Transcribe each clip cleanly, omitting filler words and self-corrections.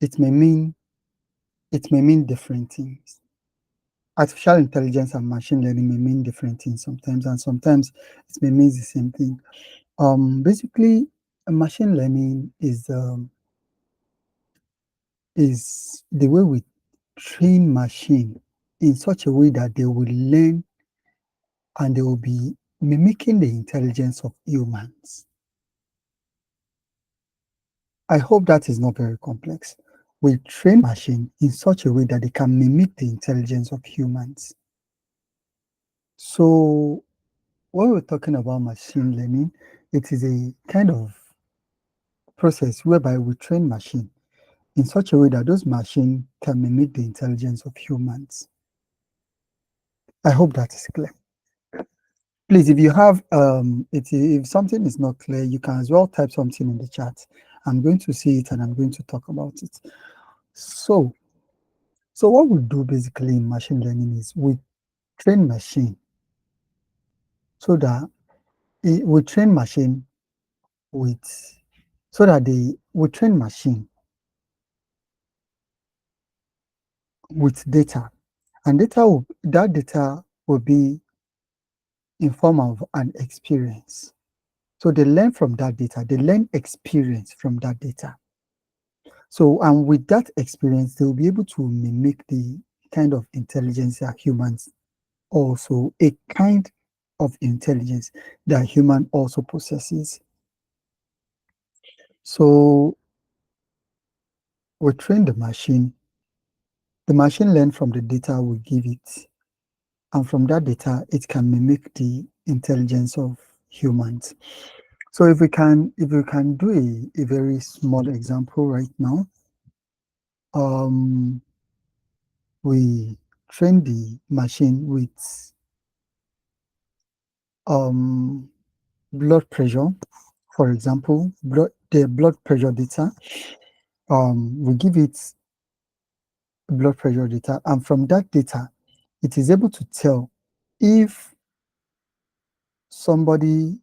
it may mean different things. Artificial intelligence and machine learning may mean different things sometimes, and sometimes it may mean the same thing. Basically, machine learning is the way we train machine in such a way that they will learn and they will be mimicking the intelligence of humans. I hope that is not very complex. We train machine in such a way that they can mimic the intelligence of humans. So when we're talking about machine learning, it is a kind of process whereby we train machine in such a way that those machines can mimic the intelligence of humans. I hope that is clear. Please, if you have if something is not clear, you can as well type something in the chat. I'm going to see it and I'm going to talk about it. So what we do basically in machine learning is we train machine so that we train machine with so that we train machine with data, and that data will be in form of an experience. So they learn from that data, they learn experience from that data. So, and with that experience, they'll be able to mimic the kind of intelligence that humans also, a kind of intelligence that human also possesses. So we train the machine learns from the data we give it, and from that data, it can mimic the intelligence of humans. So if we can do a very small example right now, we train the machine with blood pressure, for example, the blood pressure data. We give it blood pressure data, and from that data, it is able to tell if somebody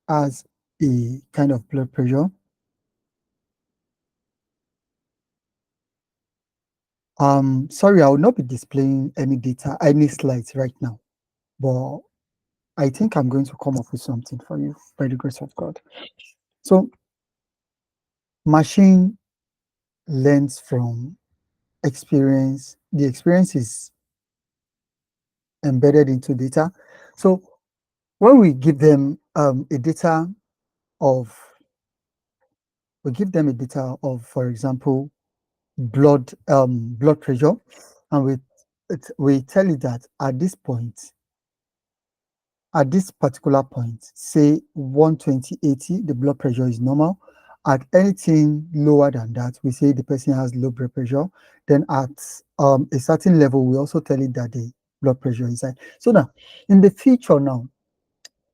has a kind of blood pressure. Sorry, I will not be displaying any data, any slides right now, but I think I'm going to come up with something for you by the grace of God. So, machine learns from experience. The experience is embedded into data. So, when we give them a data of, for example, blood pressure, and we tell it that at this particular point, say 120/80, the blood pressure is normal. At anything lower than that, we say the person has low blood pressure. Then at a certain level, we also tell it that the blood pressure is high. So now, in the future now,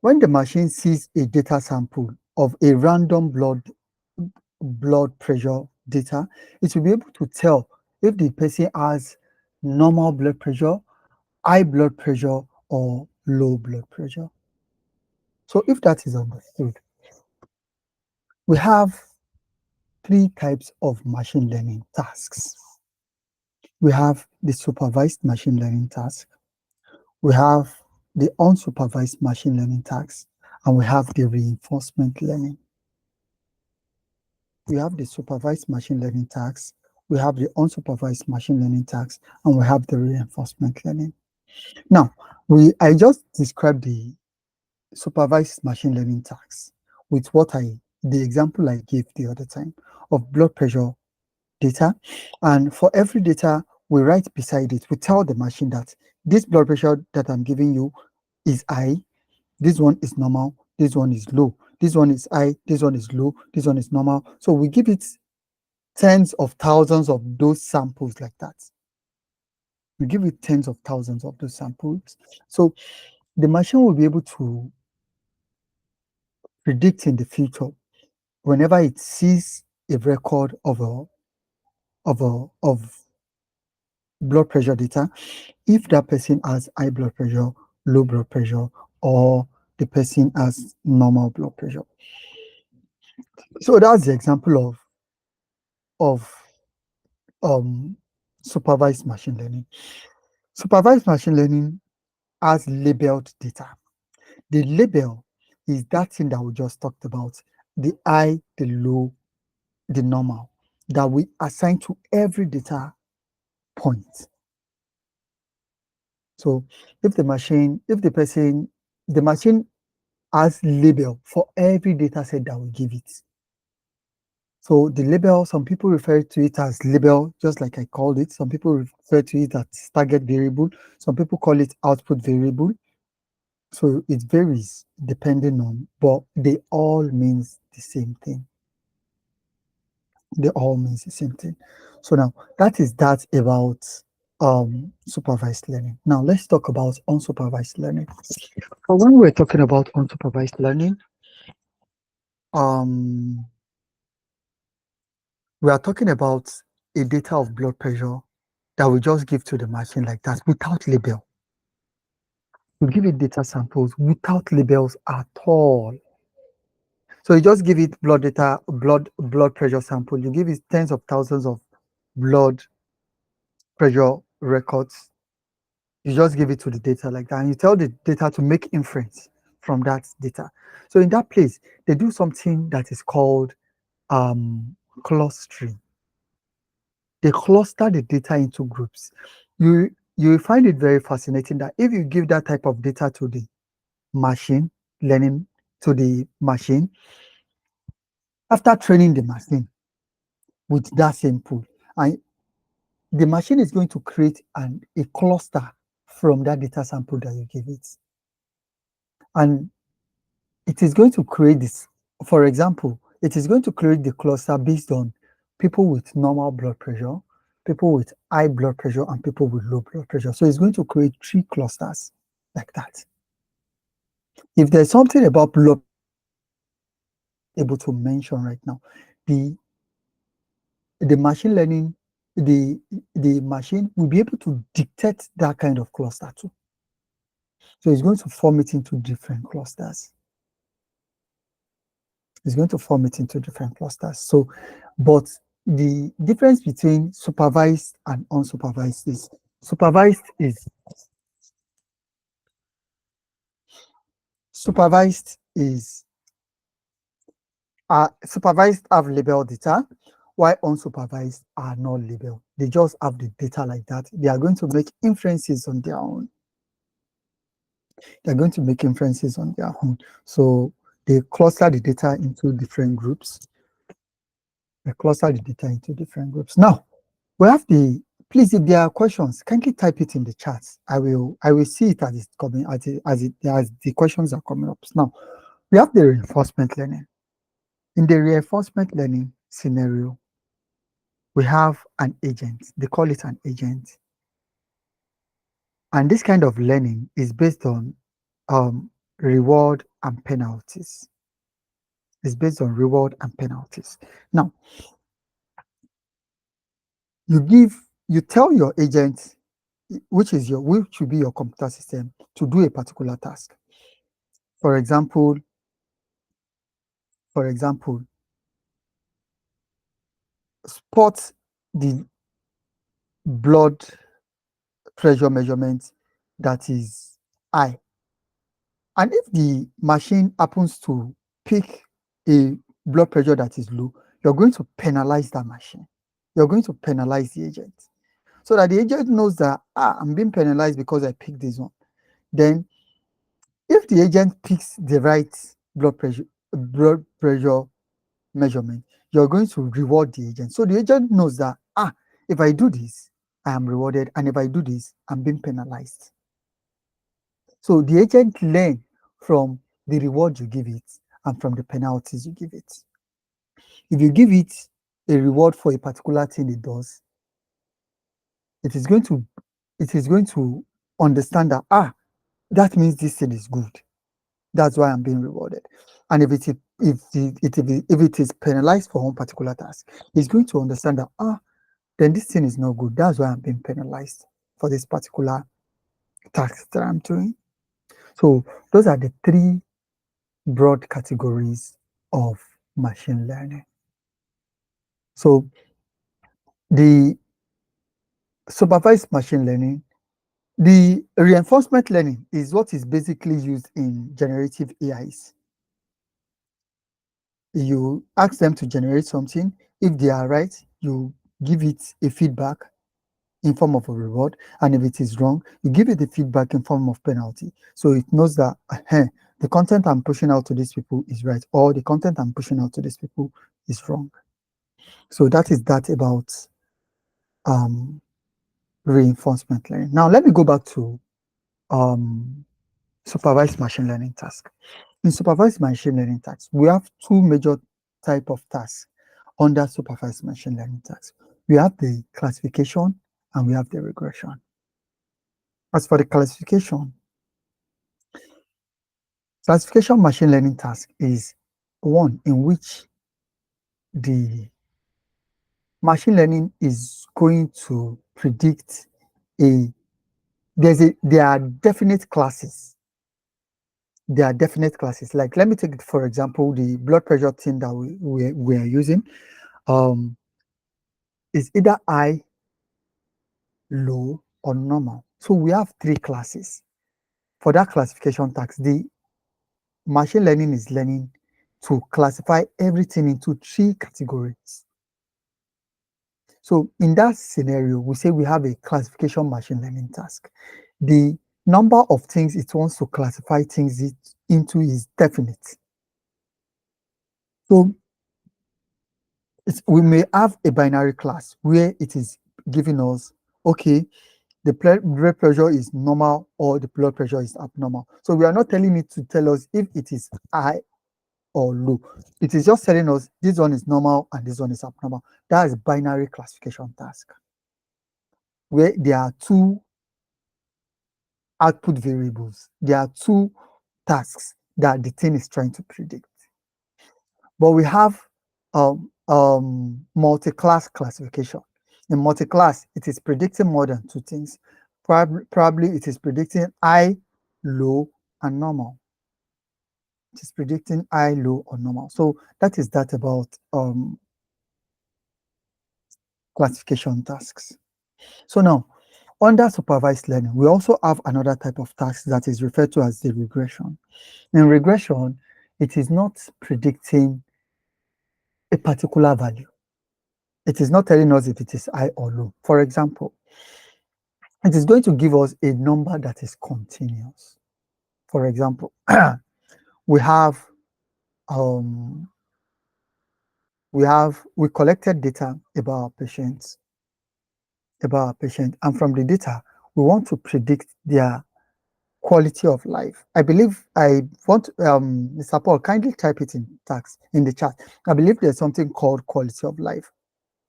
when the machine sees a data sample of a random blood pressure data, it will be able to tell if the person has normal blood pressure, high blood pressure, or low blood pressure. So if that is understood, we have three types of machine learning tasks. We have the supervised machine learning task, we have the unsupervised machine learning task, and we have the reinforcement learning. We have the supervised machine learning tasks, we have the unsupervised machine learning tasks, and we have the reinforcement learning. Now, I just described the supervised machine learning tasks with the example I gave the other time of blood pressure data. And for every data we write beside it, we tell the machine that this blood pressure that I'm giving you is high, this one is normal, this one is low, this one is high, this one is low, this one is normal. So we give it tens of thousands of those samples like that. We give it tens of thousands of those samples. So the machine will be able to predict in the future whenever it sees a record of blood pressure data, if that person has high blood pressure, low blood pressure, or the person has normal blood pressure. So that's the example of um, supervised machine learning. Supervised machine learning has labeled data. The label is that thing that we just talked about, the high, the low, the normal, that we assign to every data point. So if the machine, if the machine has label for every data set that we give it. So the label, some people refer to it as label, just like I called it. Some people refer to it as target variable. Some people call it output variable. So it varies depending on, but they all means the same thing. They all means the same thing. So now that is that about supervised learning. Now let's talk about unsupervised learning. So when we're talking about unsupervised learning, um we are talking about a data of blood pressure that we just give to the machine like that without label. We give it data samples without labels at all. So you just give it blood data, blood pressure sample. You give it tens of thousands of blood pressure records. You just give it to the data like that, and you tell the data to make inference from that data. So in that place, they do something that is called clustering. They cluster the data into groups. You will find it very fascinating that if you give that type of data to the machine, learning to the machine, after training the machine with that same pool, and the machine is going to create a cluster from that data sample that you give it. And it is going to create this. For example, it is going to create the cluster based on people with normal blood pressure, people with high blood pressure, and people with low blood pressure. So it's going to create 3 clusters like that. If there's something about blood able to mention right now, the the machine learning, the the machine will be able to detect that kind of cluster too. So it's going to form it into different clusters. It's going to form it into different clusters. So, but the difference between supervised and unsupervised is supervised is supervised is supervised have labeled data, while unsupervised are not labeled. They just have the data like that. They are going to make inferences on their own. They're going to make inferences on their own. So they cluster the data into different groups. They cluster the data into different groups. Now, we have the, please, if there are questions, kindly type it in the chat. I will see it as it's coming, as the questions are coming up. Now, we have the reinforcement learning. In the reinforcement learning scenario, we have an agent. They call it an agent. And this kind of learning is based on reward and penalties. It's based on reward and penalties. Now, you tell your agent, which should be your computer system, to do a particular task. For example, spot the blood pressure measurement that is high. And if the machine happens to pick a blood pressure that is low, you're going to penalize that machine. You're going to penalize the agent. So that the agent knows that, I'm being penalized because I picked this one. Then, if the agent picks the right blood pressure measurement, you're going to reward the agent. So the agent knows that, if I do this, I am rewarded. And if I do this, I'm being penalized. So the agent learns from the reward you give it and from the penalties you give it. If you give it a reward for a particular thing it does, it is going to understand that, that means this thing is good. That's why I'm being rewarded. And if it is penalized for one particular task, it's going to understand that, then this thing is not good. That's why I'm being penalized for this particular task that I'm doing. So those are the 3 broad categories of machine learning. So the supervised machine learning, the reinforcement learning is what is basically used in generative AIs. You ask them to generate something. If they are right, you give it a feedback in form of a reward, and if it is wrong, you give it the feedback in form of penalty. So it knows that the content I'm pushing out to these people is right, or the content I'm pushing out to these people is wrong. So that is that about um, reinforcement learning. Now let me go back to um, supervised machine learning task. In supervised machine learning tasks, we have two major type of tasks under supervised machine learning tasks. We have the classification and we have the regression. As for the classification machine learning task is one in which the machine learning is going to predict there are definite classes. There are definite classes. Like, let me take, for example, the blood pressure thing that we are using. Is either high, low, or normal. So we have three classes. For that classification task, the machine learning is learning to classify everything into three categories. So in that scenario, we say we have a classification machine learning task. The number of things it wants to classify things into is definite. So we may have a binary class where it is giving us, okay, the blood pressure is normal or the blood pressure is abnormal. So we are not telling it to tell us if it is high or low. It is just telling us this one is normal and this one is abnormal. That is binary classification task, where there are two output variables. There are two tasks that the thing is trying to predict. But we have multi-class classification. In multi-class, it is predicting more than two things. Probably it is predicting high, low, and normal. It is predicting high, low, or normal. So that is that about classification tasks. So now, under supervised learning, we also have another type of task that is referred to as the regression. In regression, it is not predicting a particular value. It is not telling us if it is high or low. For example, it is going to give us a number that is continuous. For example, we have we collected data about our patients, and from the data, we want to predict their quality of life. I believe I want Mr. Paul, kindly type it in the chat. I believe there's something called quality of life,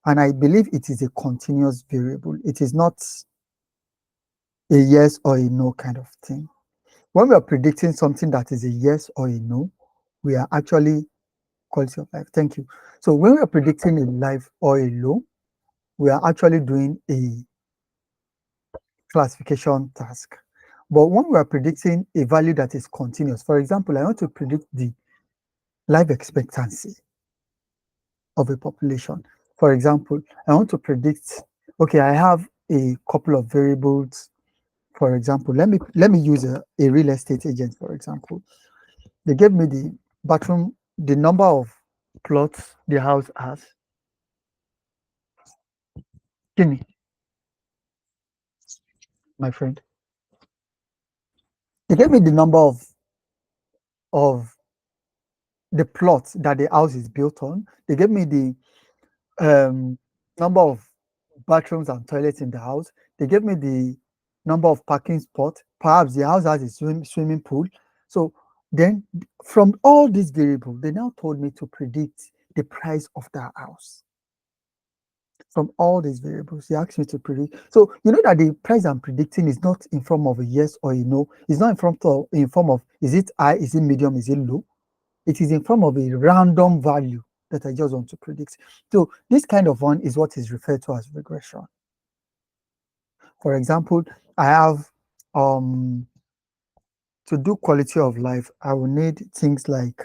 and I believe it is a continuous variable. It is not a yes or a no kind of thing. When we are predicting something that is a yes or a no, we are actually quality of life. Thank you. So when we are predicting a life or a low, we are actually doing a classification task. But when we are predicting a value that is continuous, for example, I want to predict the life expectancy of a population. For example, I want to predict, okay, I have a couple of variables. For example, let me use a real estate agent, for example. They gave me the bathroom, the number of plots the house has. Give me, my friend. They gave me the number of the plots that the house is built on. They gave me the number of bathrooms and toilets in the house. They gave me the number of parking spots. Perhaps the house has a swimming pool. So then from all these variables, they now told me to predict the price of that house. From all these variables, they asked me to predict. So you know that the price I'm predicting is not in form of a yes or a no. It's not in form of is it high, is it medium, is it low. It is in form of a random value that I just want to predict. So this kind of one is what is referred to as regression. For example, I have to do quality of life, I will need things like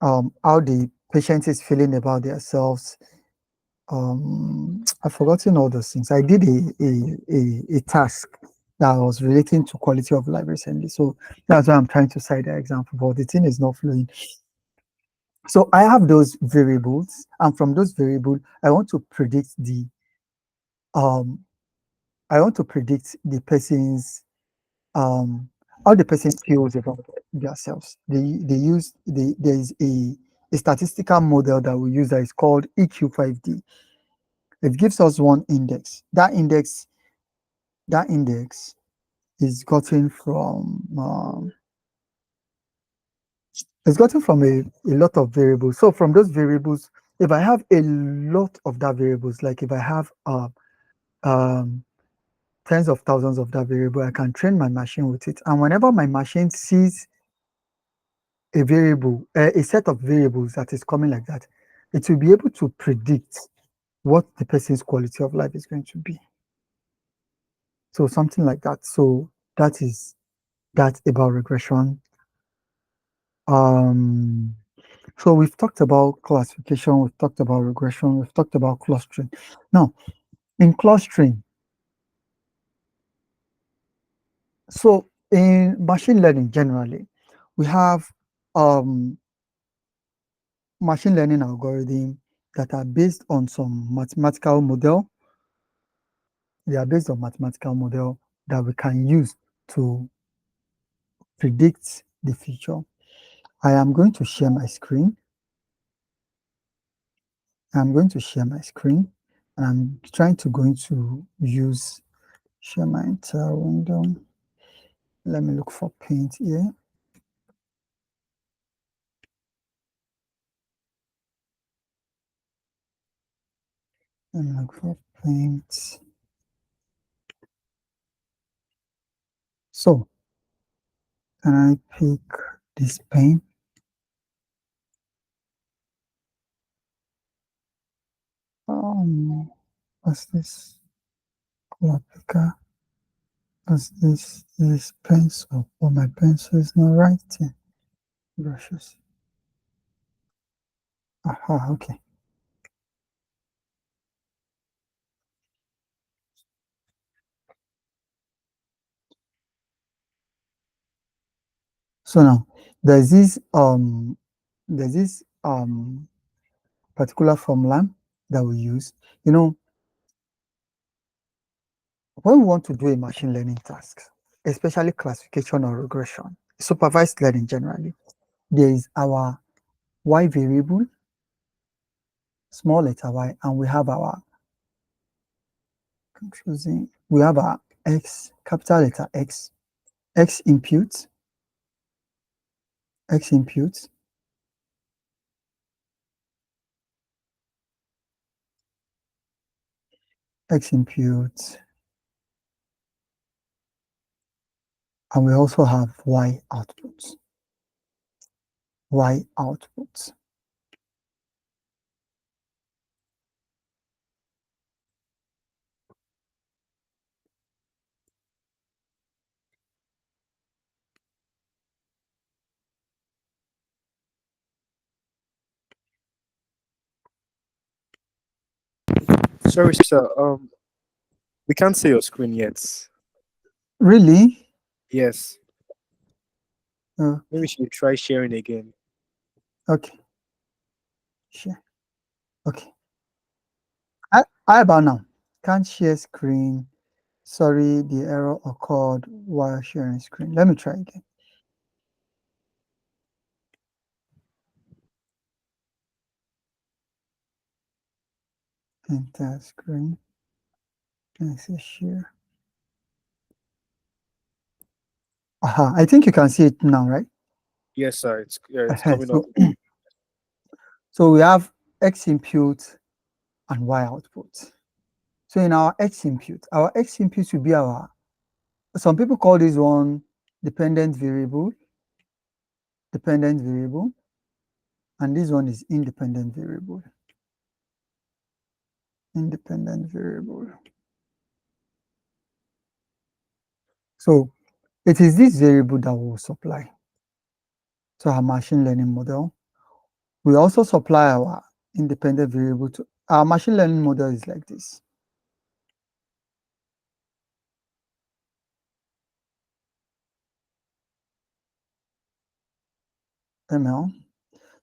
how the patient is feeling about themselves, I've forgotten all those things. I did a task that was relating to quality of life recently. So that's why I'm trying to cite that example, but the thing is not flowing. So I have those variables, and from those variables, um I want to predict the person's um how the person feels about themselves. There is a statistical model that we use that is called EQ5D. It gives us one index. That index is gotten from a lot of variables. So from those variables, if I have a lot of that variables, like if I have um tens of thousands of that variable, I can train my machine with it. And whenever my machine sees a set of variables that is coming like that, it will be able to predict what the person's quality of life is going to be. So something like that. So that is that about regression. Um, so we've talked about classification, we've talked about regression, we've talked about clustering. Now, in clustering, so in machine learning generally, we have um, machine learning algorithm that are based on some mathematical model. They are based on mathematical model that we can use to predict the future. I am going to share my screen. I'm going to share my screen, and I'm trying to going to use share my entire window. Let me look for paint here. Let me look for paint. So, can I pick this pen? What's this? Color picker. What's this pencil? Oh, my pencil is not writing. Brushes. Aha, okay. So now there's this particular formula that we use. You know, when we want to do a machine learning task, especially classification or regression, supervised learning generally, there is our y variable, small letter y, and we have our x, capital letter x input, x input, x input, and we also have y output. Y output. Sorry, sir. We can't see your screen yet. Really? Yes. Maybe we Okay. should try sharing again. Okay. Sure. Okay. How about now? Can't share screen. Sorry, the error occurred while sharing screen. Let me try again. Enter screen. And say share. Aha, I think you can see it now, right? Yes, sir. It's coming up. So, so we have X input and Y output. So in our X input will be some people call this one dependent variable, and this one is independent variable. Independent variable. So it is this variable that will supply to our machine learning model. We also supply our independent variable to Our machine learning model is like this. ML.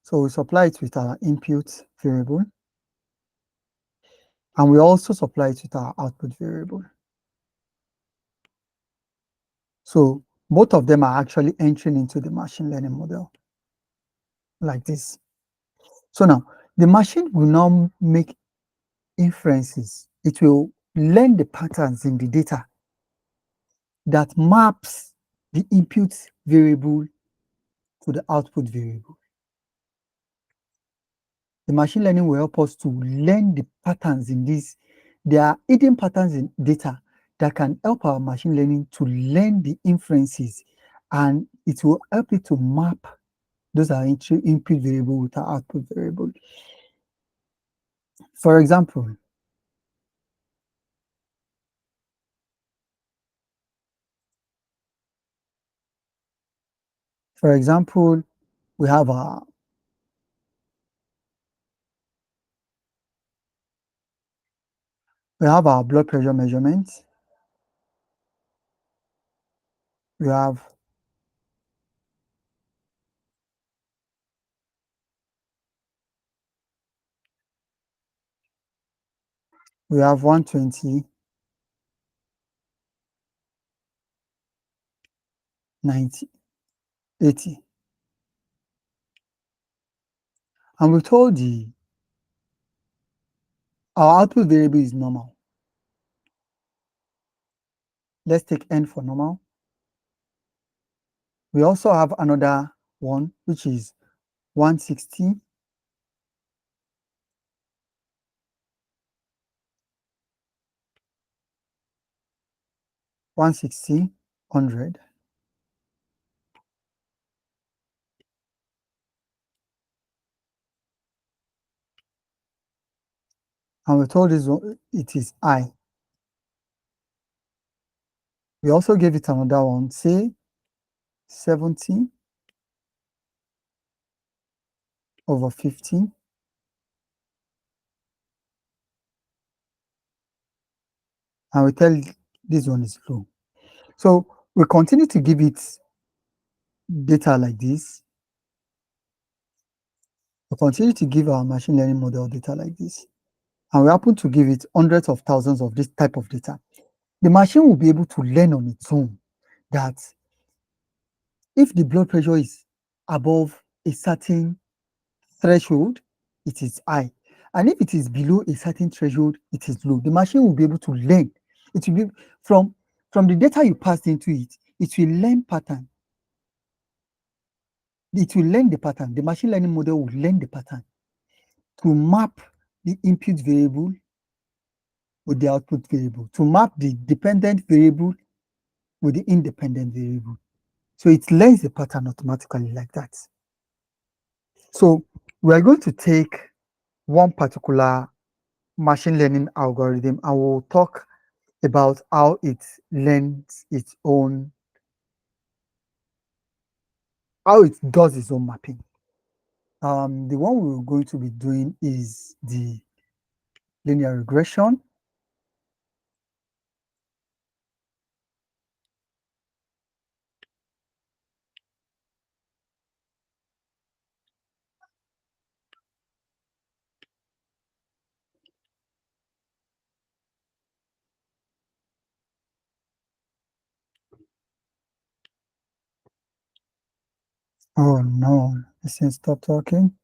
So we supply it with our input variable, and we also supply it with our output variable. So both of them are actually entering into the machine learning model like this. So now the machine will now make inferences. It will learn the patterns in the data that maps the input variable to the output variable. The machine learning will help us to learn the patterns in this. There are hidden patterns in data that can help our machine learning to learn the inferences, and it will help it to map those are input variable with our output variable. For example, we have our blood pressure measurements. We have we have 120, 90, 80. And we told our output variable is normal. Let's take n for normal. We also have another one, which is 160, 160, 100. And we told this one it is I. We also gave it another one, say 70 over 50. And we tell this one is low. So we continue to give it data like this. We continue to give our machine learning model data like this. And we happen to give it hundreds of thousands of this type of data. The machine will be able to learn on its own that if the blood pressure is above a certain threshold, it is high. And if it is below a certain threshold, it is low. The machine will be able to learn. It will be from the data you passed into it, it will learn pattern. It will learn the pattern. The machine learning model will learn the pattern to map the input variable with the output variable, to map the dependent variable with the independent variable. So it learns the pattern automatically like that. So we are going to take one particular machine learning algorithm and we'll talk about how it learns its own, how it does its own mapping. The one we're going to be doing is the linear regression. Oh no, listen, stop talking.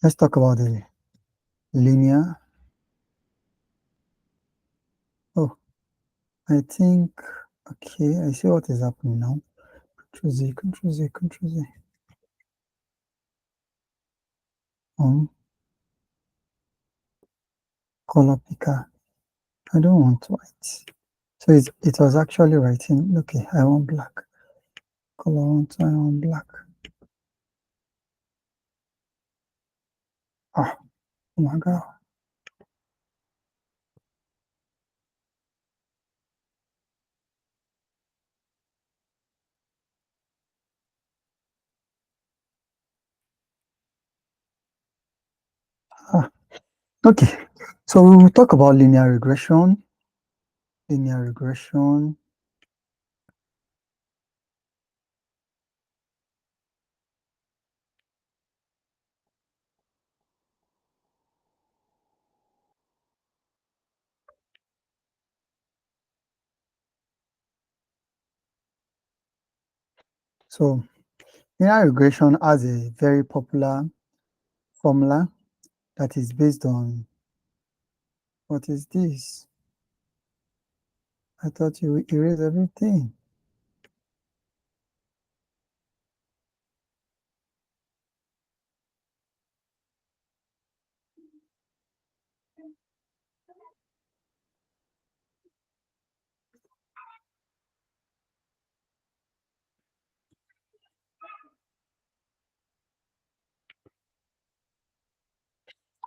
Let's talk about the linear. Oh, I think, okay, I see what is happening now. Control Z, Control Z, Control Z. Color picker. I don't want white. So it was actually writing, okay, I want black. Color I want black. Ah, oh my God. Okay, so we will talk about linear regression. Linear regression. So linear regression has a very popular formula that is based on, what is this? I thought you would erase everything.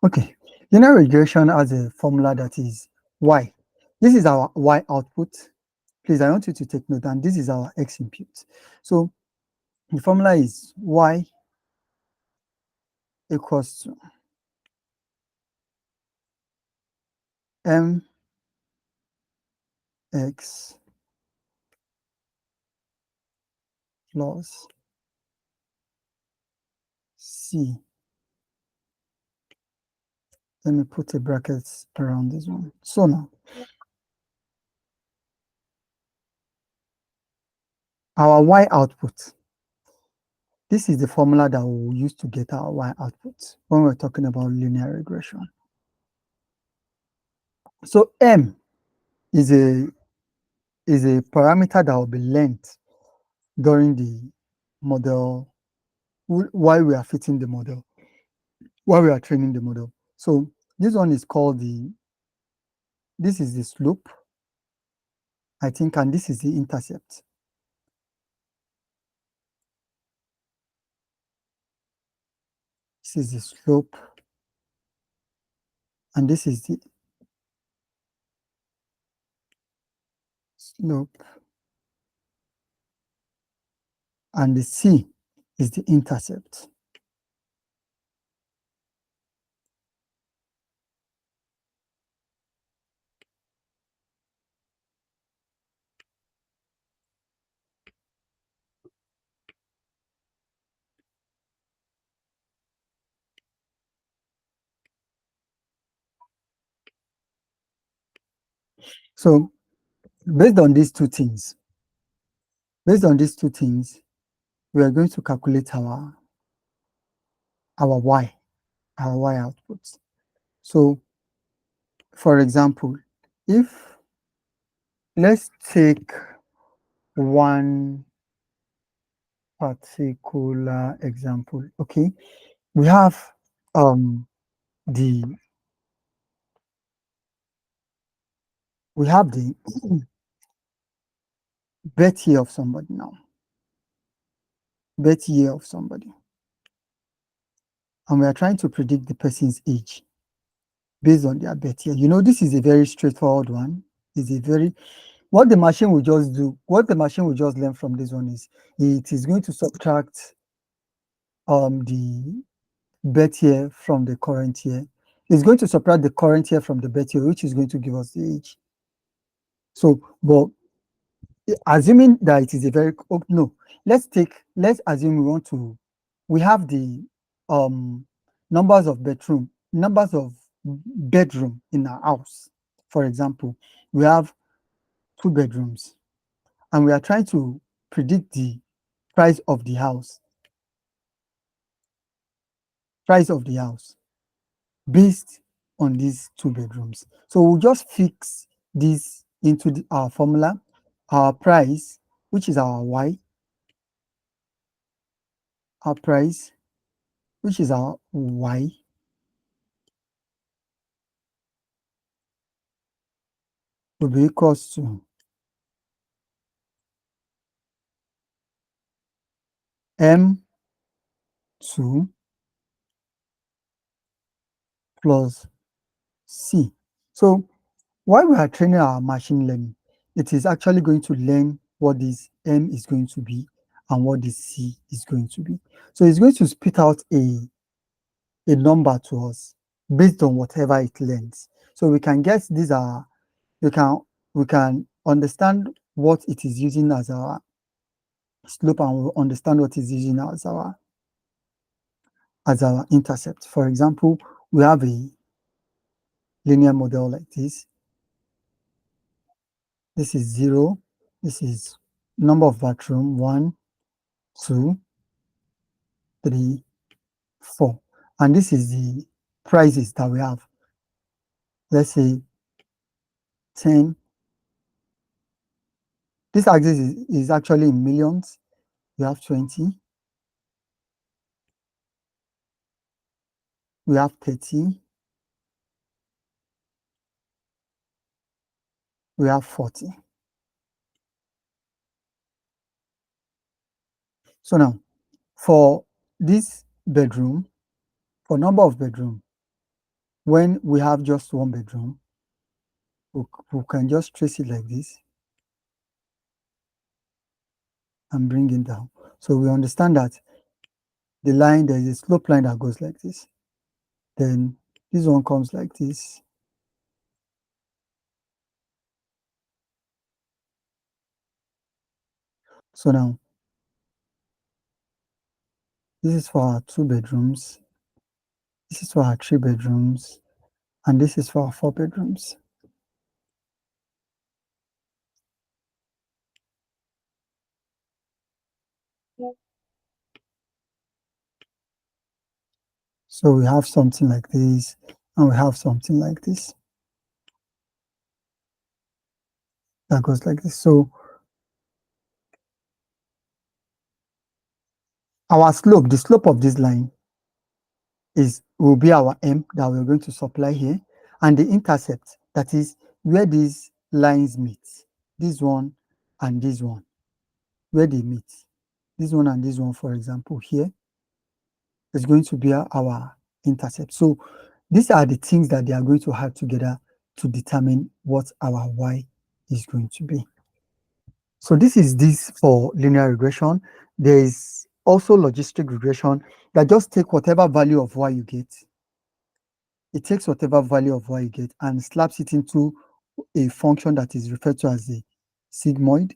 Okay, linear regression has a formula that is y. This is our y output. Please, I want you to take note, and this is our x input. So the formula is y equals to mx plus c. Let me put a bracket around this one. So now, our y output, this is the formula that we will use to get our y output when we're talking about linear regression. So m is a parameter that will be learned during the model, while we are fitting the model, while we are training the model. So this one is called this is the slope, I think, and this is the intercept. This is the slope, and this is the slope, and the c is the intercept. So based on these two things, we are going to calculate our y, output. So for example, if let's take one particular example. Okay, we have the the birth year of somebody now, birth year of somebody, and we are trying to predict the person's age based on their birth year. You know, this is a very straightforward one. It's a very, what the machine will just do, what the machine will just learn from this one is it is going to subtract the birth year from the current year. It's going to subtract the current year from the birth year, which is going to give us the age. So, but assuming that it is a very, oh, no, let's assume we have the numbers of bedroom in our house. For example, we have 2 bedrooms, and we are trying to predict the price of the house, based on these 2 bedrooms. So we'll just fix this into our formula. Our price, which is our y, our price, which is our y, will be equals to m2 plus c. So while we are training our machine learning, it is actually going to learn what this m is going to be and what this c is going to be. So it's going to spit out a number to us. based on whatever it lends. So we can get these are, we can understand what it is using as our slope, and we'll understand what is using as our intercept. For example, we have a linear model like this. This is 0. This is number of bathroom, 1, 2, 3, 4. And this is the prices that we have. Let's say 10. This axis is actually in millions. We have 20. We have 30. We have 40. So now, for this bedroom, for number of bedroom, when we have just one bedroom, we can just trace it like this and bring it down. So we understand that the line, there is a slope line that goes like this. Then this one comes like this. So now, this is for our 2 bedrooms. This is for our 3 bedrooms. And this is for our 4 bedrooms. So we have something like this, and we have something like this that goes like this. So our slope, the slope of this line will be our M that we're going to supply here, and the intercept, that is where these lines meet, this one and this one, where they meet, this one and this one, for example, here is going to be our intercept. So these are the things that they are going to have together to determine what our Y is going to be. So this for linear regression. There is also logistic regression that just take whatever value of Y you get. It takes whatever value of Y you get and slaps it into a function that is referred to as a sigmoid.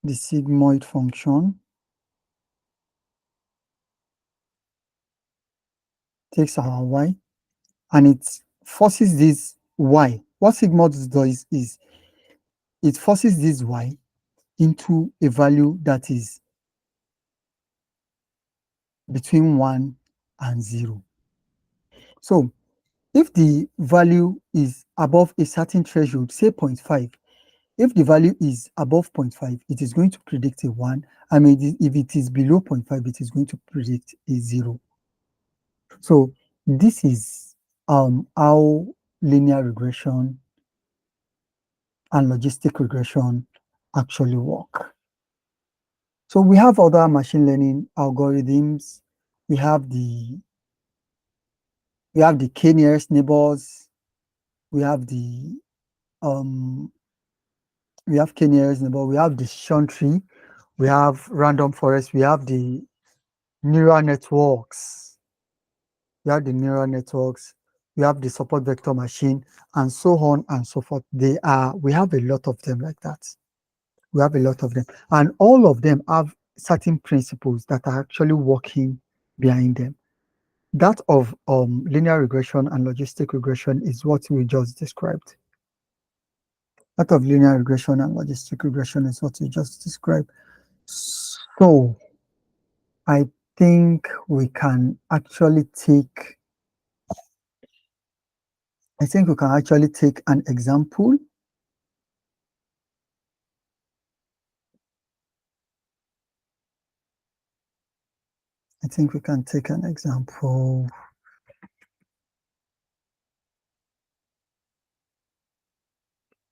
The sigmoid function takes our Y and it forces this Y. What sigmoid does is it forces this Y into a value that is between 1 and 0. So if the value is above a certain threshold, say 0.5, if the value is above 0.5, it is going to predict a 1. I mean, if it is below 0.5, it is going to predict a 0. So this is how linear regression and logistic regression actually work. So we have other machine learning algorithms. We have the k nearest neighbors. We have the k nearest neighbor. We have decision tree. We have random forest. We have the neural networks. We have the neural networks. We have the support vector machine, and so on and so forth. We have a lot of them like that. We have a lot of them, and all of them have certain principles that are actually working behind them. That of linear regression and logistic regression is what we just described. That of linear regression and logistic regression is what we just described. So I think we can actually take an example. I think we can take an example.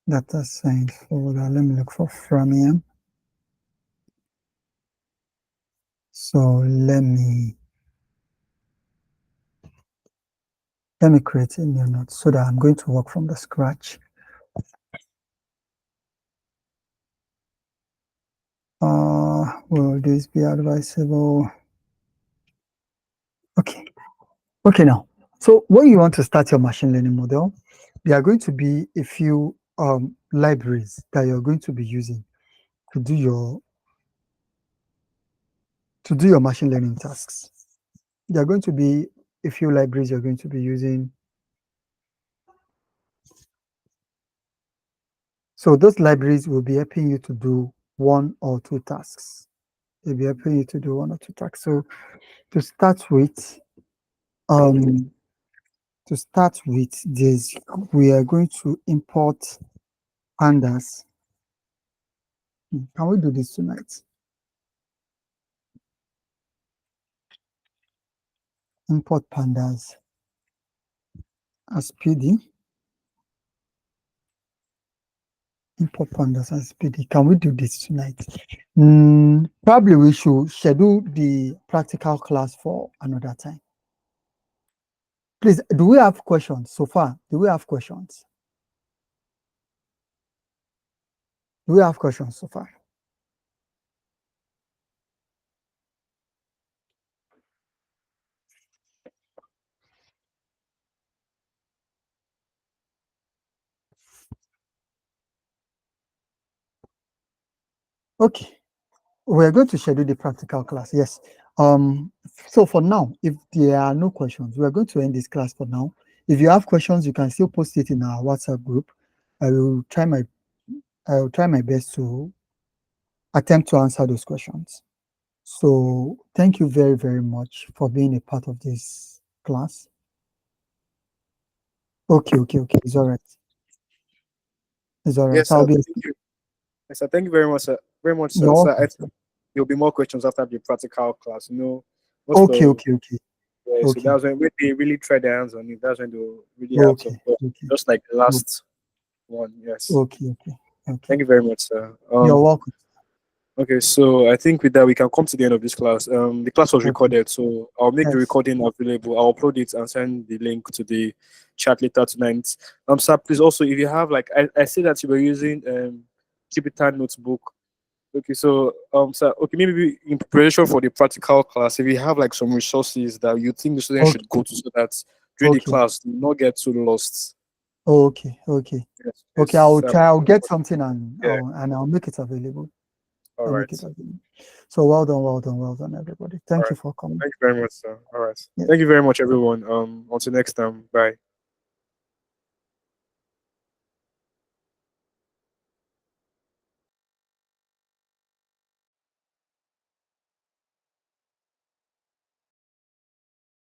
Data science folder. Let me look for Framium. So let me create a new node so that I'm going to work from the scratch. Will this be advisable? Okay. Okay, now. So when you want to start your machine learning model, there are going to be a few libraries that you're going to be using to do your machine learning tasks. There are going to be a few libraries you're going to be using. So those libraries will be helping you to do one or two tasks. They'll be helping you to do one or two tasks. So to start with, um, this, we are going to import pandas. Can we do this tonight? Import pandas as PD. Import pandas as PD. Can we do this tonight? Probably we should schedule the practical class for another time. Please, do we have questions so far? Do we have questions? Do we have questions so far? Okay, we're going to schedule the practical class. Yes. So for now, if there are no questions, we're going to end this class for now. If you have questions, you can still post it in our WhatsApp group. I will try my best to attempt to answer those questions. So thank you very, very much for being a part of this class. Okay. It's all right. It's all right. Yes, I'll sir. be. Thank you. Yes, sir. Thank you very much, sir. Very much, sir. You're Sir, I welcome. think there'll be more questions after the practical class. Most Okay. of yeah, so Okay. that's when they really try their hands on it. That's when they'll really have some Okay. questions. Okay. Just like the last one. Yes. Okay. Thank you very much, sir. You're welcome. Okay, so I think with that we can come to the end of this class. The class was Okay. recorded, so I'll make the Yes. recording available. I'll upload it and send the link to the chat later tonight. Sir, please also if you have like I see that you were using Jupyter notebook. Okay, so sir, okay, maybe in preparation for the practical class, if you have like some resources that you think the students Okay. should go to so that during the Okay. class do not get too lost. Okay. Yes, Okay. I will sir. try. I'll get something and Yeah, I'll make it available. all I'll make right. it available. So well done, everybody. All Thank right. you for coming. Thank you very much, sir. All right. Yeah. Thank you very much, everyone. Until next time. Bye.